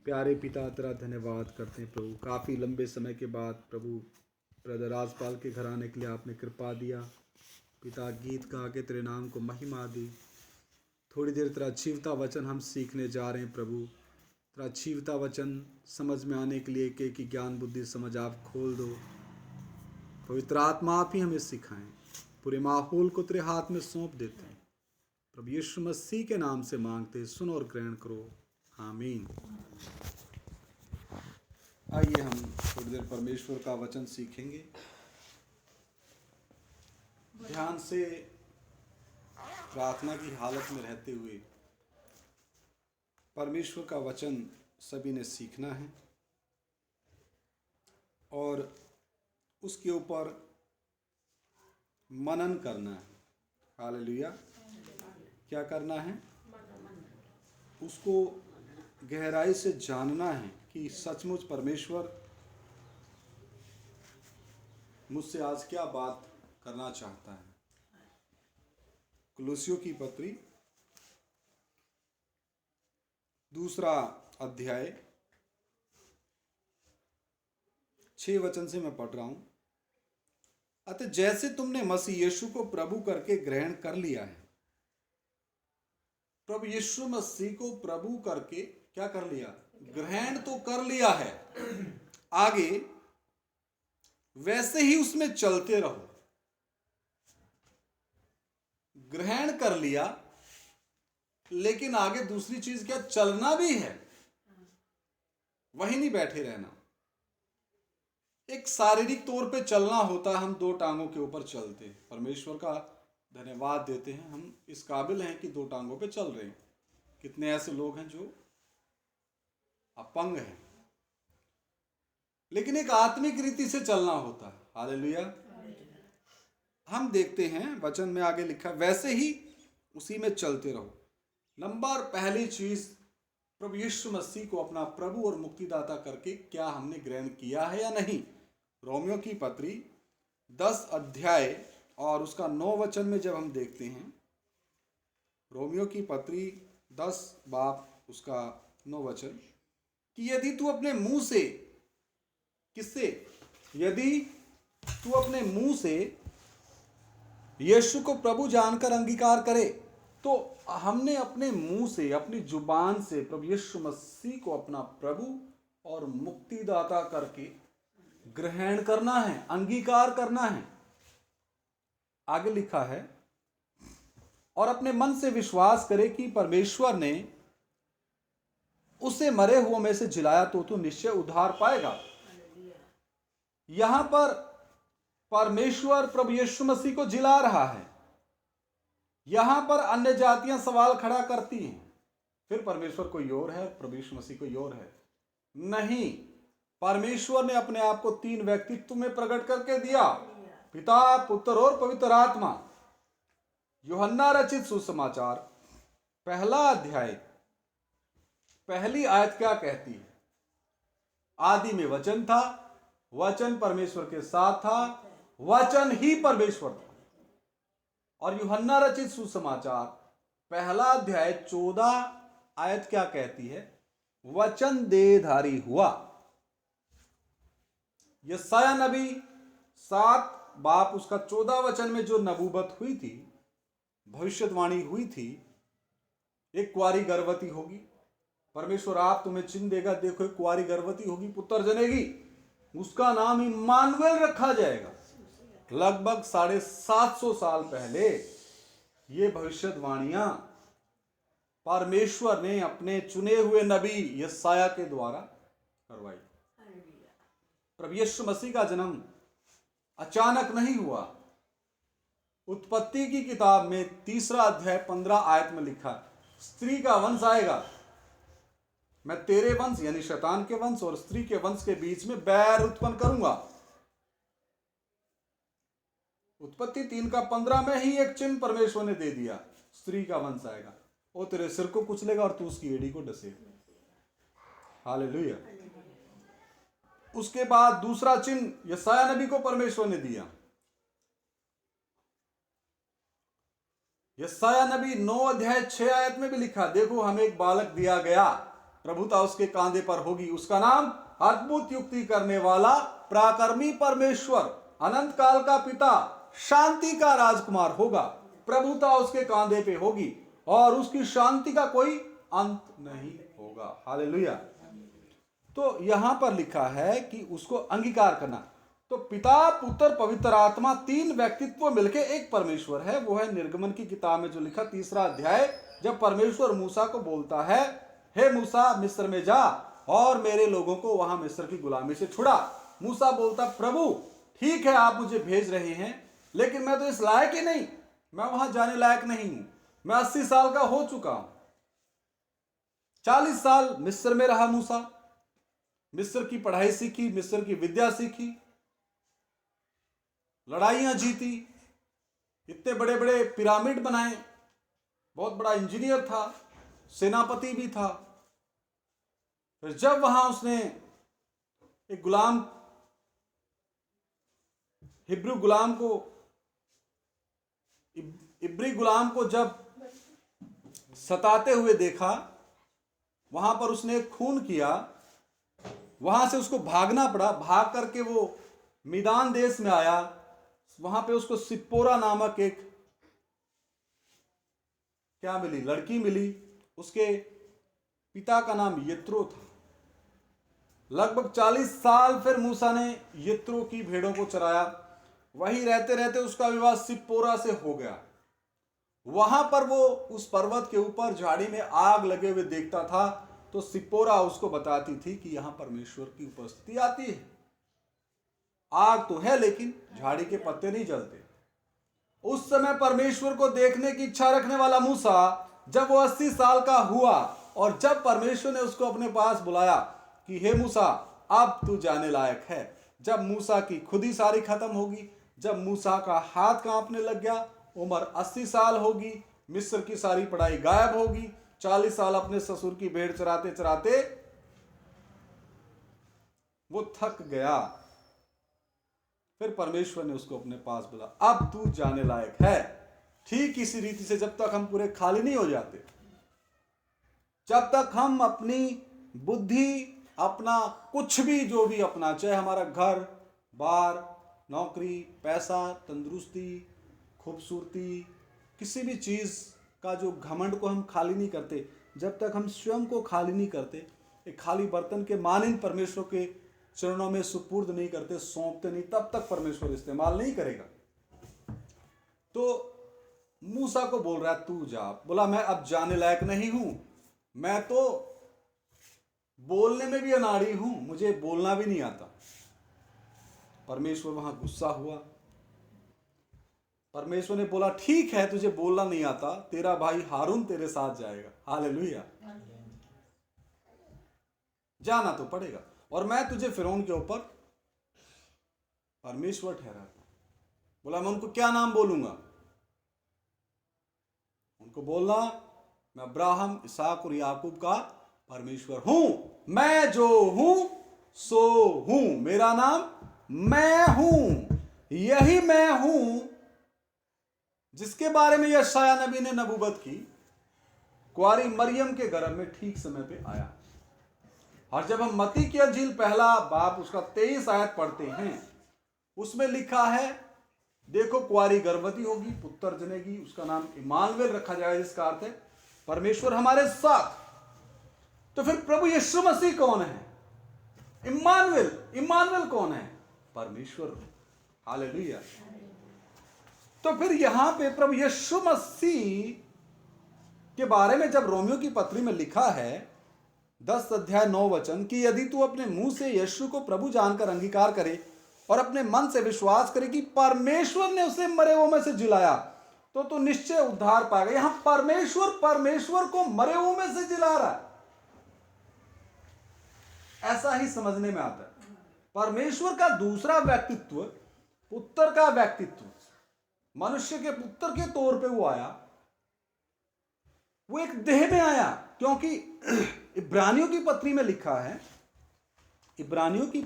प्यारे पिता तेरा धन्यवाद करते हैं प्रभु। काफ़ी लंबे समय के बाद प्रभु ब्रदर राजपाल के घर आने के लिए आपने कृपा दिया। पिता गीत गा के तेरे नाम को महिमा दी। थोड़ी देर तेरा जीवता वचन हम सीखने जा रहे हैं प्रभु। तेरा जीवता वचन समझ में आने के लिए एक ही ज्ञान बुद्धि समझ आप खोल दो। पवित्र आत्मा आप ही हमें सिखाएं। पूरे माहौल को तेरे हाथ में सौंप देते हैं प्रभु यीशु मसीह के नाम से मांगते, सुनो और ग्रहण करो, आमीन। आइए हम थोड़ी देर परमेश्वर का वचन सीखेंगे। ध्यान से प्रार्थना की हालत में रहते हुए परमेश्वर का वचन सभी ने सीखना है और उसके ऊपर मनन करना है। हालेलुया। क्या करना है? उसको गहराई से जानना है कि सचमुच परमेश्वर मुझसे आज क्या बात करना चाहता है। कुलुस्सियों की पत्री 2 अध्याय 6 वचन से मैं पढ़ रहा हूं। अतः जैसे तुमने मसीह यीशु को प्रभु करके ग्रहण कर लिया है, प्रभु यीशु मसीह को प्रभु करके क्या कर लिया? ग्रहण तो कर लिया है, आगे वैसे ही उसमें चलते रहो। ग्रहण कर लिया, लेकिन आगे दूसरी चीज क्या? चलना भी है। वहीं नहीं बैठे रहना। एक शारीरिक तौर पे चलना होता है, हम 2 टांगों के ऊपर चलते हैं। परमेश्वर का धन्यवाद देते हैं, हम इस काबिल हैं कि 2 टांगों पे चल रहे हैं। कितने ऐसे लोग हैं जो अपंग हैं, लेकिन एक आत्मिक रीति से चलना होता है। हालेलुया। हम देखते हैं वचन में आगे लिखा, वैसे ही उसी में चलते रहो। नंबर पहली चीज, प्रभु यीशु मसीह को अपना प्रभु और मुक्तिदाता करके क्या हमने ग्रहण किया है या नहीं। रोमियो की पत्री 10 अध्याय और उसका 9 वचन में जब हम देखते हैं, रोमियो की पत्री 10 बाब उसका 9 वचन, कि यदि तू अपने मुंह से, किससे? यदि तू अपने मुंह से यीशु को प्रभु जानकर अंगीकार करे, तो हमने अपने मुंह से, अपनी जुबान से प्रभु यीशु मसीह को अपना प्रभु और मुक्तिदाता करके ग्रहण करना है, अंगीकार करना है। आगे लिखा है, और अपने मन से विश्वास करे कि परमेश्वर ने उसे मरे हुओं में से जिलाया, तो तू निश्चय उद्धार पाएगा। यहां पर परमेश्वर प्रभु यीशु मसीह को जिला रहा है। यहां पर अन्य जातियां सवाल खड़ा करती हैं, फिर परमेश्वर कोई और है, प्रभु यीशु मसीह कोई और है। नहीं, परमेश्वर ने अपने आप को 3 व्यक्तित्व में प्रकट करके दिया, पिता, पुत्र और पवित्र आत्मा। यूहन्ना रचित सुसमाचार 1 अध्याय 1 आयत क्या कहती है? आदि में वचन था, वचन परमेश्वर के साथ था, वचन ही परमेश्वर था। और यूहन्ना रचित सुसमाचार 1 अध्याय 14 आयत क्या कहती है? वचन देहधारी हुआ। यशाया नबी 7 बाप उसका 14 वचन में जो नबूवत हुई थी, भविष्यवाणी हुई थी, एक कुंवारी गर्भवती होगी, परमेश्वर आप तुम्हें चिन्ह देगा, देखो एक कुंवारी गर्भवती होगी, पुत्र जनेगी, उसका नाम इम्मानुएल रखा जाएगा। लगभग 750 साल पहले ये भविष्यवाणियां परमेश्वर ने अपने चुने हुए नबी यशाया के द्वारा करवाई। प्रभु यीशु मसीह का जन्म अचानक नहीं हुआ। उत्पत्ति की किताब में 3 अध्याय 15 आयत में लिखा, स्त्री का वंश आएगा, मैं तेरे वंश यानी शैतान के वंश और स्त्री के वंश के बीच में बैर उत्पन्न करूंगा। उत्पत्ति 3:15 में ही एक चिन्ह परमेश्वर ने दे दिया, स्त्री का वंश आएगा, वो तेरे सिर को कुचलेगा और तू उसकी एड़ी को डसेगा। हालेलुया। उसके बाद दूसरा चिन्ह यशाया नबी को परमेश्वर ने दिया। यशाया नबी 9 अध्याय 6 आयत में भी लिखा, देखो हमें एक बालक दिया गया, प्रभुता उसके कांधे पर होगी। उसका नाम अद्भुत युक्ति करने वाला, पराक्रमी परमेश्वर, अनंत काल का पिता, शांति का राजकुमार होगा। प्रभुता उसके कांधे पे होगी और उसकी शांति का कोई अंत नहीं होगा। हालेलुया। तो यहां पर लिखा है कि उसको अंगीकार करना। तो पिता, पुत्र, पवित्र आत्मा, तीन व्यक्तित्व मिलके एक परमेश्वर है। वो है निर्गमन की किताब में जो लिखा 3 अध्याय, जब परमेश्वर मूसा को बोलता है, हे मूसा, मिस्र में जा और मेरे लोगों को वहां मिस्र की गुलामी से छुड़ा। मूसा बोलता, प्रभु ठीक है आप मुझे भेज रहे हैं, लेकिन मैं तो इस लायक ही नहीं, मैं वहां जाने लायक नहीं हूं। मैं 80 साल का हो चुका हूं। 40 साल मिस्र में रहा मूसा, मिस्र की पढ़ाई सीखी, मिस्र की विद्या सीखी, लड़ाइयां जीती, इतने बड़े बड़े पिरामिड बनाए, बहुत बड़ा इंजीनियर था, सेनापति भी था। फिर जब वहां उसने एक गुलाम, इब्री गुलाम को जब सताते हुए देखा, वहां पर उसने खून किया, वहां से उसको भागना पड़ा। भाग करके वो मिदान देश में आया। वहां पे उसको सिप्पोरा नामक एक क्या मिली, लड़की मिली। उसके पिता का नाम यत्रो था। लगभग 40 साल फिर मूसा ने यत्रो की भेड़ों को चराया। वहीं रहते रहते उसका विवाह सिप्पोरा से हो गया। वहां पर वो उस पर्वत के ऊपर झाड़ी में आग लगे हुए देखता था, तो सिप्पोरा उसको बताती थी कि यहां परमेश्वर की उपस्थिति आती है। आग तो है लेकिन झाड़ी के पत्ते नहीं जलते। उस समय परमेश्वर को देखने की इच्छा रखने वाला मूसा, जब वो 80 साल का हुआ और जब परमेश्वर ने उसको अपने पास बुलाया कि हे मूसा अब तू जाने लायक है, जब मूसा की खुदी सारी खत्म होगी, जब मूसा का हाथ कांपने लग गया, उम्र 80 साल होगी, मिस्र की सारी पढ़ाई गायब होगी, 40 साल अपने ससुर की भेड़ चराते चराते वो थक गया। फिर परमेश्वर ने उसको अपने पास बुला, अब तू जाने लायक है। ठीक इसी रीति से जब तक हम पूरे खाली नहीं हो जाते, जब तक हम अपनी बुद्धि, अपना कुछ भी जो भी अपना, चाहे हमारा घर बार, नौकरी, पैसा, तंदुरुस्ती, खूबसूरती, किसी भी चीज का जो घमंड को हम खाली नहीं करते, जब तक हम स्वयं को खाली नहीं करते, एक खाली बर्तन के मानिंद परमेश्वर के चरणों में सुपुर्द नहीं करते, सौंपते नहीं, तब तक परमेश्वर इस्तेमाल नहीं करेगा। तो मूसा को बोल रहा है तू जा। बोला मैं अब जाने लायक नहीं हूं, मैं तो बोलने में भी अनाड़ी हूं, मुझे बोलना भी नहीं आता। परमेश्वर वहां गुस्सा हुआ। परमेश्वर ने बोला ठीक है तुझे बोलना नहीं आता, तेरा भाई हारून तेरे साथ जाएगा। हालेलुया, जाना तो पड़ेगा और मैं तुझे फिरौन के ऊपर परमेश्वर ठहराता। बोला मैं उनको क्या नाम बोलूंगा? उनको बोलना मैं अब्राहम, इसहाक और याकूब का परमेश्वर हूं। मैं जो हूं सो हूं, मेरा नाम मैं हूं। यही मैं हूं जिसके बारे में यशायाह नबी ने नबूवत की, कुंवारी मरियम के गर्भ में ठीक समय पे आया। और जब हम मत्ती की अंजील पहला बाब उसका 23 आयत पढ़ते हैं, उसमें लिखा है देखो कुंवारी गर्भवती होगी, पुत्र जनेगी, उसका नाम इमानुएल रखा जाएगा, जिसका अर्थ है परमेश्वर हमारे साथ। तो फिर प्रभु यीशु मसीह कौन है? इमानुएल। इमानुएल कौन है? परमेश्वर। हालेलुया। तो फिर यहां पे प्रभु यीशु मसीह के बारे में जब रोमियो की पत्री में लिखा है 10 अध्याय 9 वचन कि यदि तू अपने मुंह से यीशु को प्रभु जानकर अंगीकार करे और अपने मन से विश्वास करे कि परमेश्वर ने उसे मरे हुओं में से जिलाया, तो तू निश्चय उद्धार पाएगा। यहां परमेश्वर को मरे हुओं में से जिला रहा है, ऐसा ही समझने में आता है। परमेश्वर का दूसरा व्यक्तित्व, पुत्र का व्यक्तित्व, मनुष्य के पुत्र के तौर पे वो आया, वो एक देह में आया। क्योंकि इब्रानियों की पत्री में लिखा है, इब्रानियों की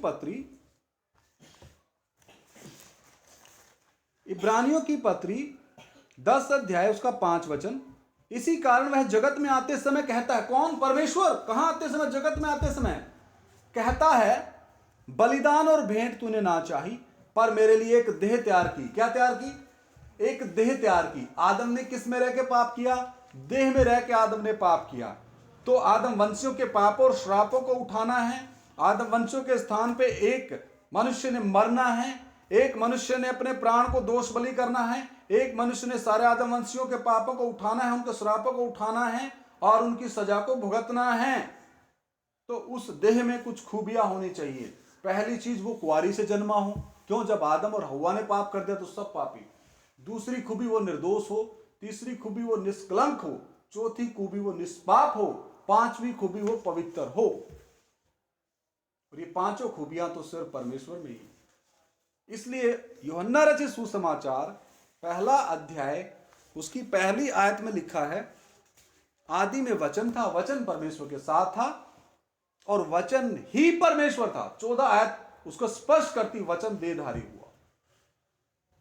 पत्री 10 अध्याय उसका 5 वचन, इसी कारण वह जगत में आते समय कहता है, कौन? परमेश्वर। कहां आते समय? जगत में आते समय कहता है, बलिदान और भेंट तूने ना चाही, पर मेरे लिए एक देह तैयार की। क्या तैयार की? एक देह तैयार की। आदम ने किस में रह के पाप किया? देह में रह के आदम ने पाप किया। तो आदम वंशियों के पापों और श्रापों को उठाना है। आदम वंशियों के स्थान पे एक मनुष्य ने मरना है। एक मनुष्य ने अपने प्राण को दोष बलि करना है। एक मनुष्य ने सारे आदम वंशियों के पापों को उठाना है, उनके श्रापों को उठाना है और उनकी सजा को भुगतना है। तो उस देह में कुछ खूबियां होनी चाहिए। पहली चीज, वो कुंवारी से जन्मा हो। क्यों? जब आदम और हव्वा ने पाप कर दिया तो सब पापी। दूसरी खूबी, वो निर्दोष हो। तीसरी खूबी, वो निष्कलंक हो। चौथी खूबी, वो निष्पाप हो। पांचवी खूबी, वो पवित्र हो। और ये पांचों खूबियां तो सिर्फ परमेश्वर में ही। इसलिए यूहन्ना रचित सुसमाचार पहला अध्याय उसकी पहली आयत में लिखा है, आदि में वचन था, वचन परमेश्वर के साथ था और वचन ही परमेश्वर था। 14 आयत उसको स्पष्ट करती, वचन देहधारी हुआ।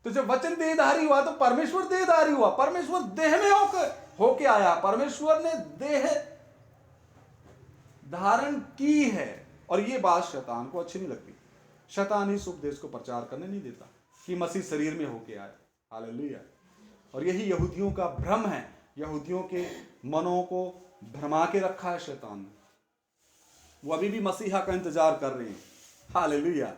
तो जब वचन देहधारी हुआ तो परमेश्वर देहधारी हुआ। परमेश्वर देह में होके आया। परमेश्वर ने देह धारण की है। और ये बात शैतान को अच्छी नहीं लगती। शैतान इस उपदेश को प्रचार करने नहीं देता कि मसीह शरीर में होके आया। हालेलुया। और यही यहूदियों का भ्रम है। यहूदियों के मनों को भ्रमा के रखा है शैतान ने। वो अभी भी मसीहा का इंतजार कर रहे हैं। हालेलुया।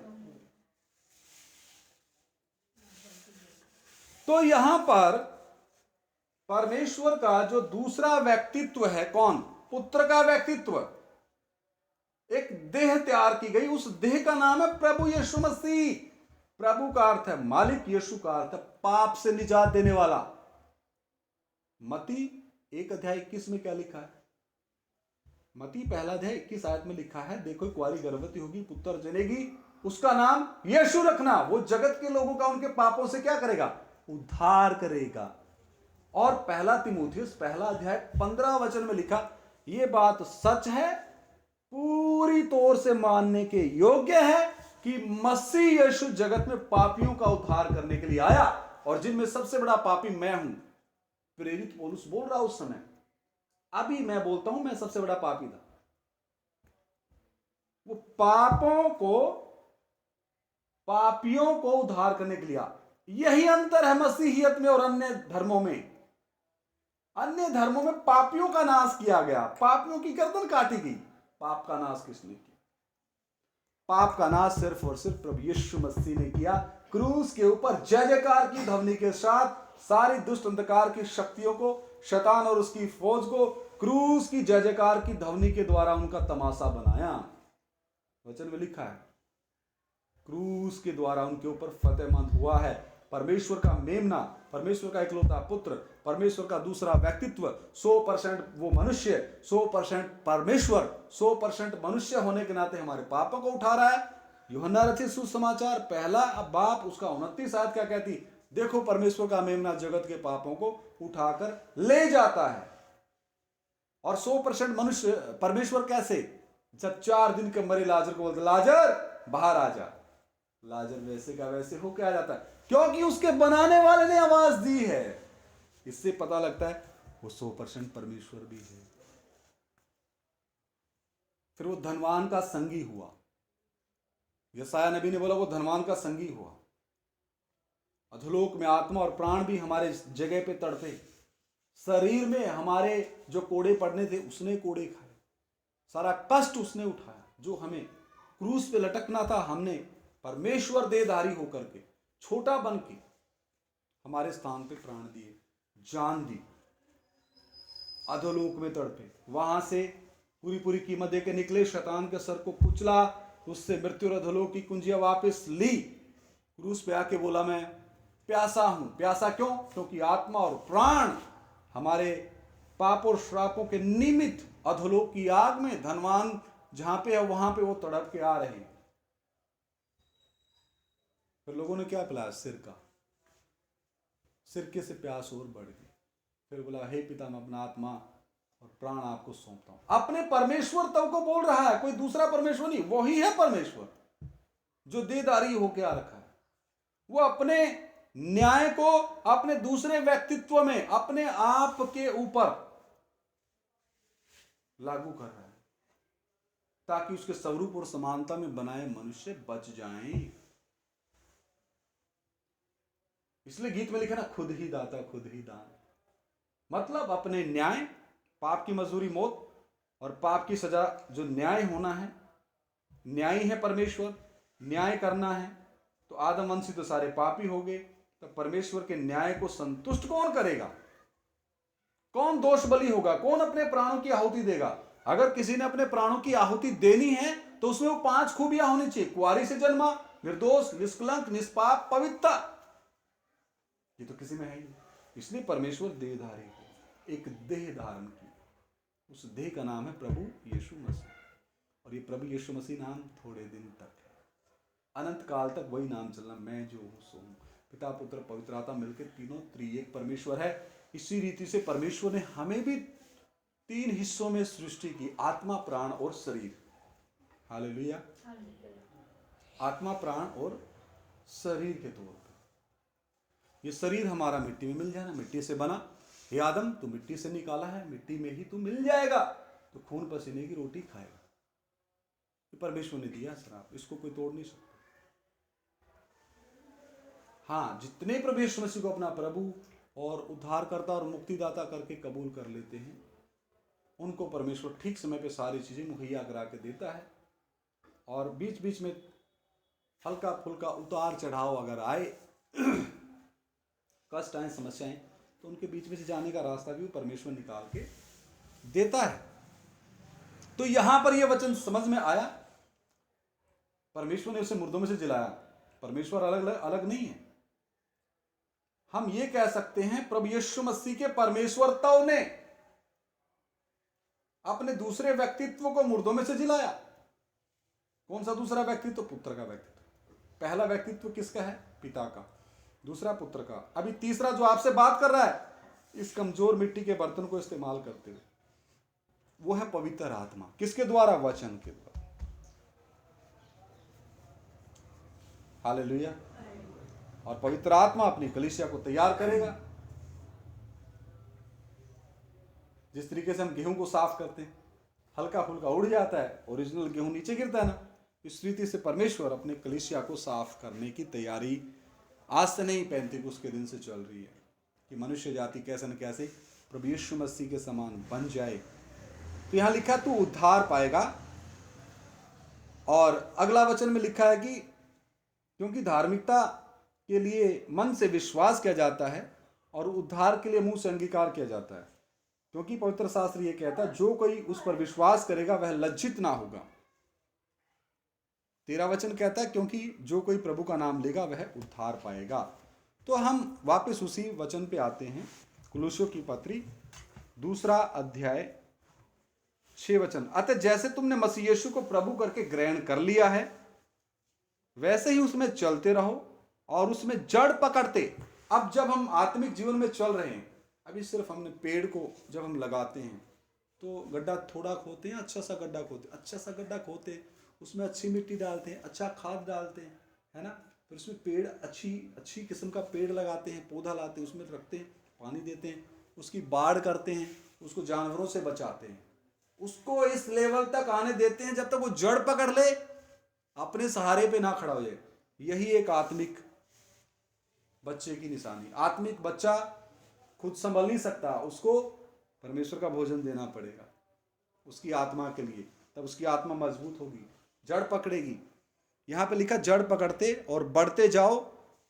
तो यहां पर परमेश्वर का जो दूसरा व्यक्तित्व है, कौन? पुत्र का व्यक्तित्व। एक देह तैयार की गई। उस देह का नाम है प्रभु यीशु मसीह। प्रभु का अर्थ है मालिक, यीशु का अर्थ है पाप से निजात देने वाला। मती 1 अध्याय 21 में क्या लिखा है? मती पहला अध्याय 21 आयत में लिखा है, देखो कुंवारी गर्भवती होगी, पुत्र जनेगी, उसका नाम यीशु रखना। वो जगत के लोगों का उनके पापों से क्या करेगा? उद्धार करेगा। और पहला तिमुथियुस पहला अध्याय 15 वचन में लिखा, यह बात सच है, पूरी तौर से मानने के योग्य है कि मसीह यीशु जगत में पापियों का उद्धार करने के लिए आया, और जिनमें सबसे बड़ा पापी मैं हूं। प्रेरित पौलुस बोल रहा उस समय। अभी मैं बोलता हूं मैं सबसे बड़ा पापी था। वो पापियों को उद्धार करने के लिए आया। यही अंतर है मसीहियत में और अन्य धर्मों में। अन्य धर्मों में पापियों का नाश किया गया, पापियों की गर्दन काटी गई। पाप का नाश किसने किया? पाप का नाश सिर्फ और सिर्फ प्रभु यीशु मसीह ने किया। क्रूस के ऊपर जय जयकार की ध्वनि के साथ सारी दुष्ट अंधकार की शक्तियों को, शैतान और उसकी फौज को क्रूस की जय जयकार की ध्वनि के द्वारा उनका तमाशा बनाया। वचन में लिखा है, क्रूस के द्वारा उनके ऊपर फतेहमंद हुआ है। परमेश्वर का मेमना, परमेश्वर का इकलौता पुत्र, परमेश्वर का दूसरा व्यक्तित्व, 100% वो मनुष्य, 100% परमेश्वर, 100% मनुष्य होने के नाते हमारे पापों को उठा रहा है। यूहन्ना रचित सुसमाचार पहला बाप उसका 29 आयत क्या कहती? देखो परमेश्वर का मेमना जगत के पापों को उठाकर ले जाता है। और 100% मनुष्य परमेश्वर कैसे? जब 4 दिन के मरे लाजर को बोलते, लाजर बाहर आ जा। लाजर वैसे का वैसे होके आ जाता है, क्योंकि उसके बनाने वाले ने आवाज दी है। इससे पता लगता है वो 100% परमेश्वर भी है। फिर वो धनवान का संगी हुआ। यशायाह नबी ने बोला वो धनवान का संगी हुआ। अधोलोक में आत्मा और प्राण भी हमारे जगह पे तड़पे। शरीर में हमारे जो कोड़े पड़ने थे उसने कोड़े खाए। सारा कष्ट उसने उठाया। जो हमें क्रूस पे लटकना था, हमने परमेश्वर देहधारी होकर के, छोटा बन के हमारे स्थान पे प्राण दिए, जान दी। अधोलोक में तड़पे, वहां से पूरी कीमत दे के निकले, शैतान के सर को कुचला, उससे मृत्यु और अधोलोक की कुंजियां वापस ली। क्रूस पे आके बोला मैं प्यासा हूं। प्यासा क्यों? क्योंकि आत्मा और प्राण हमारे पाप और श्रापों के निमित्त अधोलोक की आग में, धनवान जहां पे है वहां पे वो तड़प के आ रहे हैं। फिर लोगों ने क्या पिलाया? सिरका। सिरके से प्यास और बढ़ गई। फिर बोला, हे पिता, मैं अपना आत्मा और प्राण आपको सौंपता हूं। अपने परमेश्वर तब को बोल रहा है, कोई दूसरा परमेश्वर नहीं, वही है परमेश्वर जो देहधारी होके आ रखा है। वो अपने न्याय को अपने दूसरे व्यक्तित्व में, अपने आप के ऊपर लागू कर रहा है, ताकि उसके स्वरूप और समानता में बनाए मनुष्य बच जाएं। इसलिए गीत में लिखा ना, खुद ही दाता खुद ही दान। मतलब अपने न्याय, पाप की मजदूरी मौत और पाप की सजा, जो न्याय होना है, न्यायी है परमेश्वर, न्याय करना है। तो आदम वंशी तो सारे पापी हो गए, तो परमेश्वर के न्याय को संतुष्ट कौन करेगा? कौन दोष बलि होगा? कौन अपने प्राणों की आहुति देगा? अगर किसी ने अपने प्राणों की आहुति देनी है तो उसमें वो 5 खूबियां होनी चाहिए। कुंवारी से जन्मा, निर्दोष, निष्कलंक, निष्पाप, पवित्र। ये तो किसी में है ही नहीं। इसलिए परमेश्वर देहधारी को एक देह धारण की, उस देह का नाम है प्रभु यीशु मसीह। और ये प्रभु यीशु मसीह नाम थोड़े दिन तक है, अनंत काल तक वही नाम चलना, मैं जो हूं सो हूं। पिता पुत्र पवित्र आत्मा मिलकर तीनों त्रिएक परमेश्वर है। इसी रीति से परमेश्वर ने हमें भी 3 हिस्सों में सृष्टि की, आत्मा, प्राण और शरीर। हालेलुया। आत्मा, प्राण और शरीर के तौर पे। ये शरीर हमारा मिट्टी में मिल जाना, मिट्टी से बना। हे आदम, तू मिट्टी से निकाला है, मिट्टी में ही तू मिल जाएगा, तो खून पसीने की रोटी खाएगा। ये परमेश्वर ने दिया श्राप, इसको कोई तोड़ नहीं सकता। हाँ, जितने प्रभु यीशु मसीह को अपना प्रभु और उद्धारकर्ता और मुक्तिदाता करके कबूल कर लेते हैं, उनको परमेश्वर ठीक समय पे सारी चीजें मुहैया करा के देता है। और बीच बीच में हल्का फुल्का उतार चढ़ाव अगर आए, कष्ट आए, समस्याएं, तो उनके बीच में से जाने का रास्ता भी परमेश्वर निकाल के देता है। तो यहां पर यह वचन समझ में आया, परमेश्वर ने उसे मुर्दों में से जिलाया। परमेश्वर अलग अलग नहीं है। हम ये कह सकते हैं प्रभु यीशु मसीह के परमेश्वरत्व ने अपने दूसरे व्यक्तित्व को मुर्दों में से जिलाया। कौन सा दूसरा व्यक्तित्व? पुत्र का व्यक्तित्व। पहला व्यक्तित्व किसका है? पिता का। दूसरा पुत्र का। अभी तीसरा जो आपसे बात कर रहा है, इस कमजोर मिट्टी के बर्तन को इस्तेमाल करते हुए, वो है पवित्र आत्मा। किसके द्वारा? वचन के द्वारा। हालेलुया। और पवित्र आत्मा अपनी कलीसिया को तैयार करेगा। जिस तरीके से हम गेहूं को साफ करते हैं, हल्का फुल्का उड़ जाता है, ओरिजिनल गेहूं नीचे गिरता है ना, इस रीति से परमेश्वर अपने कलीसिया को साफ करने की तैयारी आज से नहीं, पेंतीकोस्त के दिन से चल रही है, कि मनुष्य जाति कैसे न कैसे प्रभु यीशु मसीह के समान बन जाए। तो यहां लिखा तू उद्धार पाएगा। और अगला वचन में लिखा है कि क्योंकि धार्मिकता के लिए मन से विश्वास किया जाता है और उद्धार के लिए मुंह से अंगीकार किया जाता है। क्योंकि पवित्र शास्त्र ये कहता है, जो कोई उस पर विश्वास करेगा वह लज्जित ना होगा। 13 वचन कहता है, क्योंकि जो कोई प्रभु का नाम लेगा वह उद्धार पाएगा। तो हम वापस उसी वचन पे आते हैं, कुलुस्सियों की पत्री 2 अध्याय 6 वचन। अतः जैसे तुमने मसीह यीशु को प्रभु करके ग्रहण कर लिया है, वैसे ही उसमें चलते रहो और उसमें जड़ पकड़ते। अब जब हम आत्मिक जीवन में चल रहे हैं, अभी सिर्फ हमने पेड़ को जब हम लगाते हैं तो गड्ढा थोड़ा खोदते हैं, अच्छा सा गड्ढा खोदते, अच्छा सा गड्ढा खोदते, उसमें अच्छी मिट्टी डालते हैं, अच्छा खाद डालते हैं, है ना। फिर उसमें पेड़ अच्छी किस्म का पेड़ लगाते हैं, पौधा लाते हैं, उसमें रखते हैं, पानी देते हैं, उसकी बाड़ करते हैं, उसको जानवरों से बचाते हैं, उसको इस लेवल तक आने देते हैं जब तक वो जड़ पकड़ ले, अपने सहारे पे ना खड़ा हो जाए। यही एक आत्मिक बच्चे की निशानी। आत्मिक बच्चा खुद संभल नहीं सकता, उसको परमेश्वर का भोजन देना पड़ेगा उसकी आत्मा के लिए, तब उसकी आत्मा मजबूत होगी, जड़ पकड़ेगी। यहां पे लिखा जड़ पकड़ते और बढ़ते जाओ,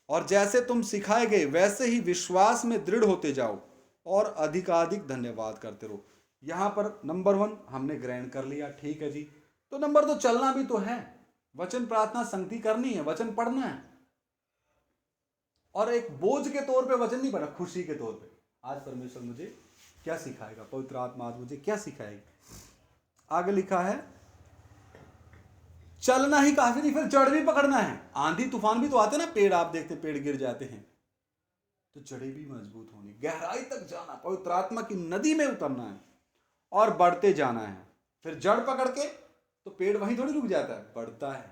और जैसे तुम सिखाए गए वैसे ही विश्वास में दृढ़ होते जाओ और अधिकाधिक धन्यवाद करते रहो। यहां पर नंबर 1 हमने ग्रहण कर लिया, ठीक है जी। तो नंबर 2 चलना भी तो है, वचन प्रार्थना संगति करनी है, वचन पढ़ना है। और एक बोझ के तौर पे वचन नहीं पढ़ा, खुशी के तौर पे। आज परमेश्वर मुझे क्या सिखाएगा, पवित्र आत्मा आज मुझे क्या सिखाएगी। आगे लिखा है चलना ही काफी नहीं, फिर जड़ भी पकड़ना है। आंधी तूफान भी तो आते ना, पेड़ आप देखते पेड़ गिर जाते हैं, तो जड़ें भी मजबूत होनी, गहराई तक जाना, पवित्र आत्मा की नदी में उतरना है और बढ़ते जाना है। फिर जड़ पकड़ के तो पेड़ वहीं थोड़ी रुक जाता है, बढ़ता है,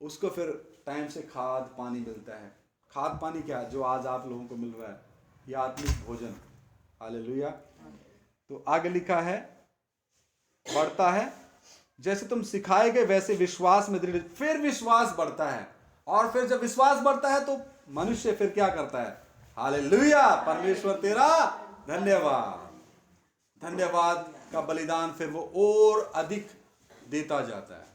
उसको फिर टाइम से खाद पानी मिलता है, खाद पानी क्या है जो आज आप लोगों को मिल रहा है, ये आत्मिक भोजन। हालेलुया। तो आगे लिखा है, बढ़ता है, जैसे तुम सिखाए गए वैसे विश्वास में दृढ़। फिर विश्वास बढ़ता है, और फिर जब विश्वास बढ़ता है तो मनुष्य फिर क्या करता है? हालेलुया, परमेश्वर तेरा धन्यवाद, धन्यवाद का बलिदान फिर वो और अधिक देता जाता है।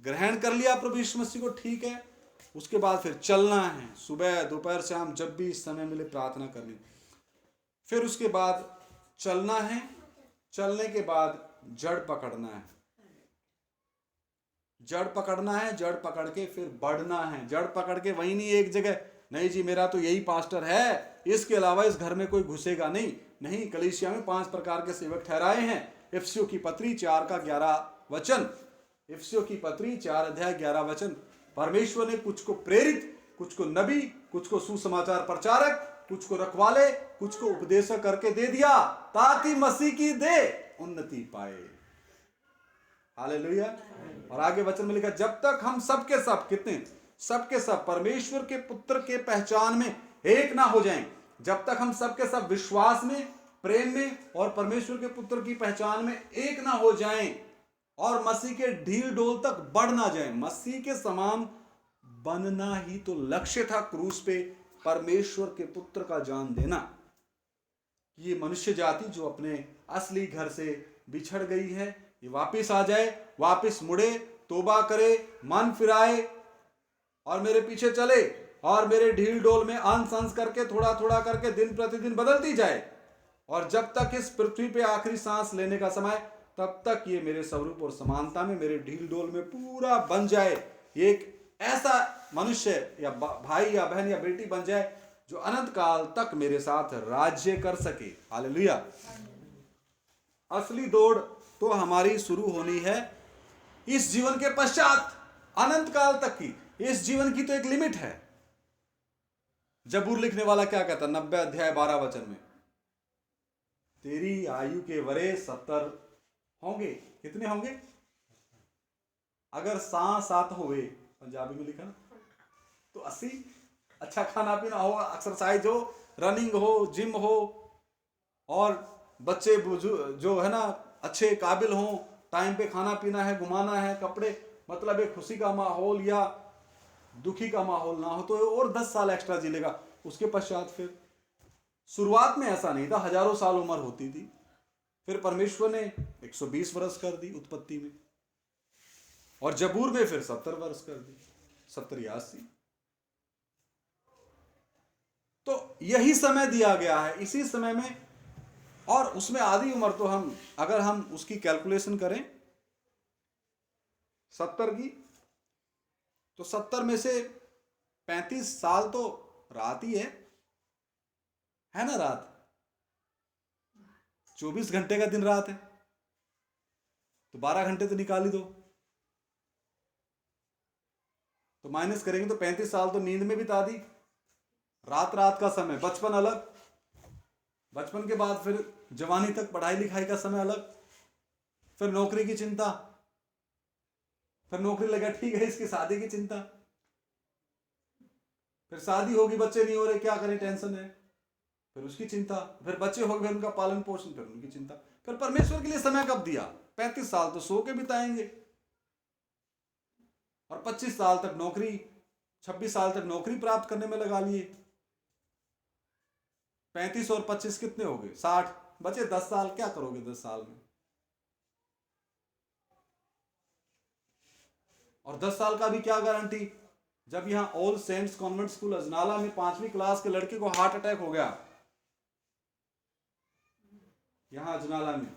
ग्रहण कर लिया प्रभु यीशु मसीह को, ठीक है, उसके बाद फिर चलना है, सुबह दोपहर शाम जब भी समय मिले प्रार्थना करनी। फिर उसके बाद चलना है, चलने के बाद जड़ पकड़ना है, जड़ पकड़ना है, जड़ पकड़ के फिर बढ़ना है। जड़ पकड़ के वहीं नहीं एक जगह, नहीं जी मेरा तो यही पास्टर है, इसके अलावा इस घर में कोई घुसेगा नहीं। नहीं, कलीसिया में 5 प्रकार के सेवक ठहराए हैं। इफिसियों की पत्री 4 का 11 वचन, इफिसियों की पत्री 4 अध्याय 11 वचन। परमेश्वर ने कुछ को प्रेरित, कुछ को नबी, कुछ को सुसमाचार प्रचारक, कुछ को रखवाले, कुछ को उपदेशक करके दे दिया, ताकि मसीह की देह उन्नति पाए। हालेलुया। और आगे वचन में लिखा, जब तक हम सबके सब, कितने सबके सब परमेश्वर के पुत्र के पहचान में एक ना हो जाएं, जब तक हम सबके सब विश्वास में, प्रेम में और परमेश्वर के पुत्र की पहचान में एक ना हो जाएं और मसीह के ढील डोल तक बढ़ ना जाएं। मसीह के समान बनना ही तो लक्ष्य था क्रूस पे, परमेश्वर के पुत्र का जान देना। ये मनुष्य जाति जो अपने असली घर से बिछड़ गई है, ये वापिस आ जाए, वापिस मुड़े, तौबा करे, मन फिराए और मेरे पीछे चले, और मेरे ढील डोल में अंश अंश करके, थोड़ा थोड़ा करके दिन प्रतिदिन बदलती जाए, और जब तक इस पृथ्वी पे आखिरी सांस लेने का समय, तब तक ये मेरे स्वरूप और समानता में, मेरे ढील डोल में पूरा बन जाए। एक ऐसा मनुष्य या भाई या बहन या बेटी बन जाए जो अनंत काल तक मेरे साथ राज्य कर सके। हालेलुया। असली दौड़ तो हमारी शुरू होनी है इस जीवन के पश्चात, अनंत काल तक की। इस जीवन की तो एक लिमिट है। जबूर लिखने वाला क्या कहता, 90 अध्याय 12 वचन में, तेरी आयु के वरेस 70 होंगे। कितने होंगे? अगर 7 हुए, पंजाबी में लिखा ना, तो 80। अच्छा खाना पीना हो, एक्सरसाइज हो, रनिंग हो, जिम हो, और बच्चे जो है ना अच्छे काबिल हो, टाइम पे खाना पीना है, घुमाना है, कपड़े, मतलब एक खुशी का माहौल या दुखी का माहौल ना हो, तो और 10 साल एक्स्ट्रा जी लेगा। उसके पश्चात फिर, शुरुआत में ऐसा नहीं था, हजारों साल उम्र होती थी, फिर परमेश्वर ने 120 वर्ष कर दी उत्पत्ति में, और जबूर में फिर 70 वर्ष कर दी, 70 या 80। तो यही समय दिया गया है, इसी समय में। और उसमें आधी उम्र तो अगर हम उसकी कैलकुलेशन करें 70 की, तो 70 में से 35 साल तो रात ही है ना? रात 24 घंटे का दिन रात है, तो 12 घंटे तो निकाल ही दो, तो माइनस करेंगे तो 35 साल तो नींद में बिता दी, रात का समय। बचपन अलग, बचपन के बाद फिर जवानी तक पढ़ाई लिखाई का समय अलग, फिर नौकरी की चिंता, फिर नौकरी लगा, ठीक है, इसकी शादी की चिंता, फिर शादी होगी, बच्चे नहीं हो रहे, क्या करें, टेंशन है, फिर उसकी चिंता, फिर बच्चे हो गए, उनका पालन पोषण, फिर उनकी चिंता। फिर परमेश्वर के लिए समय कब दिया? 35 साल तो सो के बिताएंगे, और 25 साल तक नौकरी, 26 साल तक नौकरी प्राप्त करने में लगा लिए। 35 और 25 कितने हो गए? 60। बचे 10 साल, क्या करोगे 10 साल में? और 10 साल का भी क्या गारंटी, जब यहां All Saints Convent School Ajnala में 5वीं क्लास के लड़के को हार्ट अटैक हो गया, यहां अजनाला में,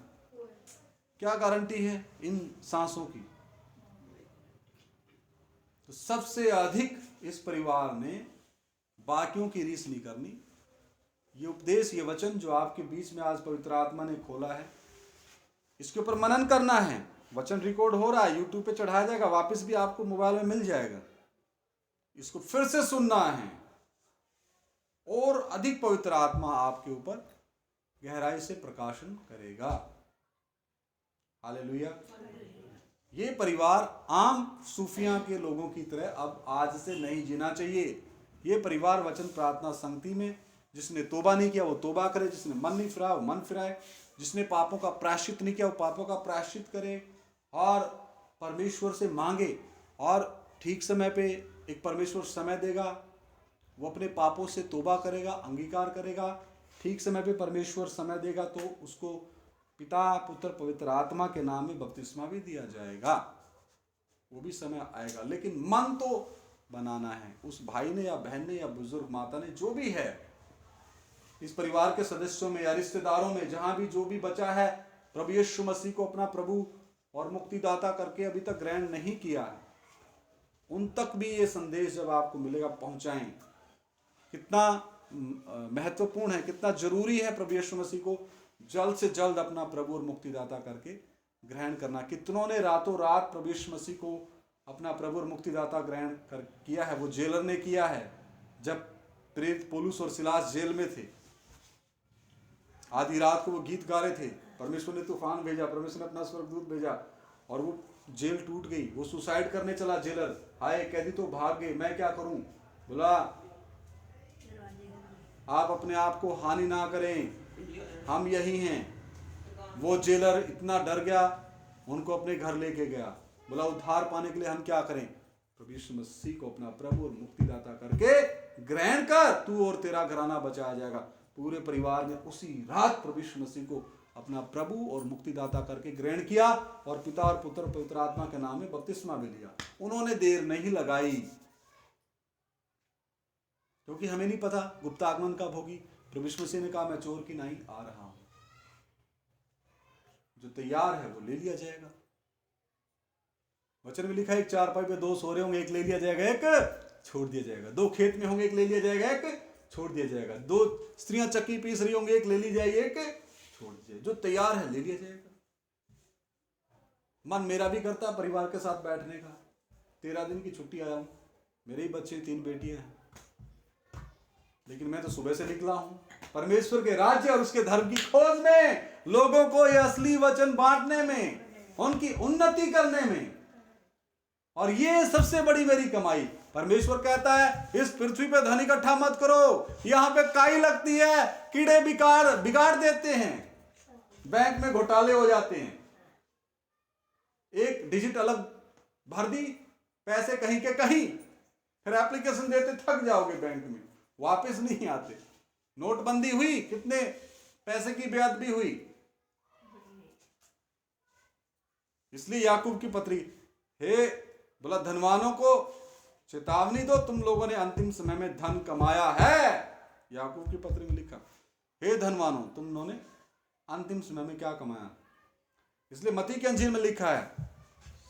क्या गारंटी है इन सांसों की? तो सबसे अधिक इस परिवार ने बाकियों की रीस नहीं करनी। ये उपदेश, ये वचन जो आपके बीच में आज पवित्र आत्मा ने खोला है, इसके ऊपर मनन करना है। वचन रिकॉर्ड हो रहा है, यूट्यूब पे चढ़ाया जाएगा, वापस भी आपको मोबाइल में मिल जाएगा। इसको फिर से सुनना है, और अधिक पवित्र आत्मा आपके ऊपर गहराई से प्रकाशन करेगा। हालेलुया। ये परिवार आम सूफिया के लोगों की तरह अब आज से नहीं जीना चाहिए। ये परिवार वचन प्रार्थना संगति में जिसने तोबा नहीं किया वो तोबा करे, जिसने मन नहीं फिराया वो मन फिराए, जिसने पापों का प्रायश्चित नहीं किया वो पापों का प्रायश्चित करे और परमेश्वर से मांगे। और ठीक समय पे एक परमेश्वर समय देगा, वो अपने पापों से तोबा करेगा, अंगीकार करेगा। ठीक समय पे परमेश्वर समय देगा तो उसको पिता पुत्र पवित्र आत्मा के नाम में बपतिस्मा भी दिया जाएगा। वो भी समय आएगा, लेकिन मन तो बनाना है। उस भाई ने या बहन ने या बुजुर्ग माता ने, जो भी है इस परिवार के सदस्यों में या रिश्तेदारों में, जहां भी जो भी बचा है, प्रभु यीशु मसीह को अपना प्रभु और मुक्तिदाता करके अभी तक ग्रहण नहीं किया है, उन तक भी ये संदेश जब आपको मिलेगा पहुंचाएं। कितना महत्वपूर्ण है, कितना जरूरी है प्रभु यीशु मसीह को जल्द से जल्द अपना प्रभु और मुक्तिदाता करके ग्रहण करना। कितनों ने रातों रात प्रभु यीशु मसीह को अपना प्रभु और मुक्तिदाता ग्रहण किया है। वो जेलर ने किया है, जब प्रेरित पौलुस और सिलास जेल में थे, आधी रात को वो गीत गा रहे थे, परमेश्वर ने तूफान भेजा, परमेश्वर ने अपना स्वर्गदूत भेजा और वो जेल टूट गई। वो सुसाइड करने चला जेलर, हाय कैदी तो भाग गए, मैं क्या करूं। बोला आप अपने आप को हानि ना करें, हम यही हैं। वो जेलर इतना डर गया, उनको अपने घर लेके गया। बोला उद्धार पाने के लिए हम क्या करें, प्रभु यीशु मसीह को अपना प्रभु और मुक्तिदाता करके ग्रहण कर, तू और तेरा घराना बचाया जाएगा। पूरे परिवार ने उसी रात प्रभु यीशु मसीह को अपना प्रभु और मुक्तिदाता करके ग्रहण किया और पिता और पुत्र पवित्र आत्मा के नाम में बपतिस्मा भी लिया। उन्होंने देर नहीं लगाई, क्योंकि हमें नहीं पता गुप्त आगमन कब होगी। प्रभु यीशु मसीह ने कहा मैं चोर की नाई आ रहा हूं, जो तैयार है वो ले लिया जाएगा। वचन में लिखा है, एक चारपाई पे दो सो रहे होंगे, एक ले लिया जाएगा, एक छोड़ दिया जाएगा। दो खेत में होंगे, एक ले लिया जाएगा, एक छोड़ दिया जाएगा। दो स्त्रियां चक्की पीस रही होंगी, एक ले ली जाएगी, एक छोड़ दी जाएगी। जो तैयार है ले लिया जाएगा। मन मेरा भी करता है परिवार के साथ बैठने का। 13 दिन की छुट्टी आया हूं, मेरे ही बच्चे 3 बेटियां हैं, लेकिन मैं तो सुबह से निकला हूं परमेश्वर के राज्य और उसके धर्म की खोज में, लोगों को यह असली वचन बांटने में, उनकी उन्नति करने में। और ये सबसे बड़ी मेरी कमाई। परमेश्वर कहता है इस पृथ्वी पे धन इकट्ठा मत करो, यहां पे काई लगती है, कीड़े बिगाड़ देते हैं, बैंक में घोटाले हो जाते हैं। एक डिजिट अलग भर दी, पैसे कहीं के कहीं, फिर एप्लीकेशन देते थक जाओगे, बैंक में वापस नहीं आते। नोटबंदी हुई, कितने पैसे की बेअदबी हुई। इसलिए याकूब की पत्री, हे बोला धनवानों को चेतावनी दो, तुम लोगों ने अंतिम समय में धन कमाया है। याकूब की पत्री में लिखा, हे धनवानों तुम लोगों ने अंतिम समय में क्या कमाया। इसलिए मत्ती के अंजील में लिखा है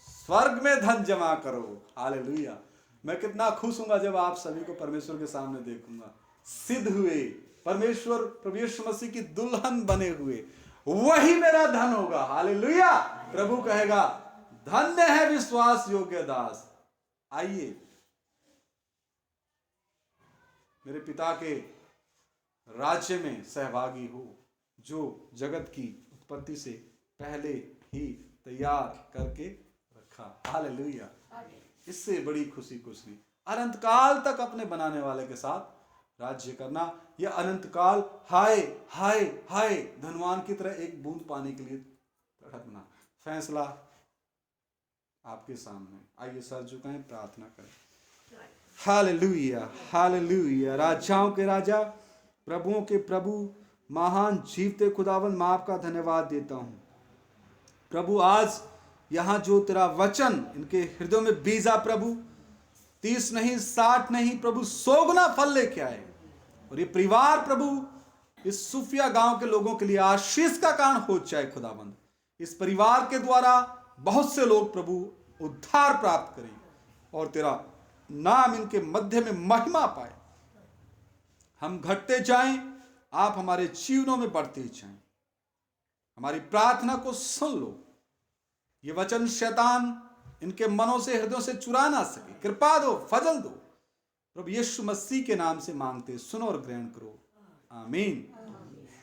स्वर्ग में धन जमा करो। हालेलुया। मैं कितना खुश हूंगा जब आप सभी को परमेश्वर के सामने देखूंगा, सिद्ध हुए, परमेश्वर प्रभु यीशु मसीह की दुल्हन बने हुए, वही मेरा धन होगा। हालेलुया। प्रभु कहेगा धन्य है विश्वास योग्य दास, आइए मेरे पिता के राज्य में सहभागी हो, जो जगत की उत्पत्ति से पहले ही तैयार करके रखा। हालेलुया। इससे बड़ी खुशी कुछ नहीं। अनंत काल तक अपने बनाने वाले के साथ राज्य करना, यह अनंत काल हाय हाय हाय धनवान की तरह एक बूंद पाने के लिए तड़पना। फैसला आपके सामने। आइए सर झुकाएं, प्रार्थना करें। Hallelujah hallelujah. राजाओं के राजा, प्रभुओं के प्रभु, महान जीवते खुदावन, मैं आपका धन्यवाद देता हूं प्रभु। आज यहाँ जो तेरा वचन इनके हृदयों में बीजा प्रभु, 30 नहीं 60 नहीं प्रभु 100 गुना फल लेके आए। और ये परिवार प्रभु इस सूफिया गांव के लोगों के लिए आशीष का कारण हो जाए खुदाबंद। इस परिवार के द्वारा बहुत से लोग प्रभु उद्धार प्राप्त करें और तेरा नाम इनके मध्य में महिमा पाए। हम घटते जाएं, आप हमारे जीवनों में बढ़ते जाएं। हमारी प्रार्थना को सुन लो। ये वचन शैतान इनके मनों से, हृदयों से चुरा ना सके। कृपा दो, फजल दो। प्रभु यीशु मसीह के नाम से मांगते, सुनो और ग्रहण करो। आमीन।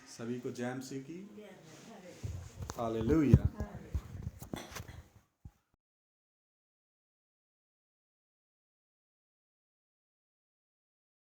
सभी को जय मसीह की। हालेलुया।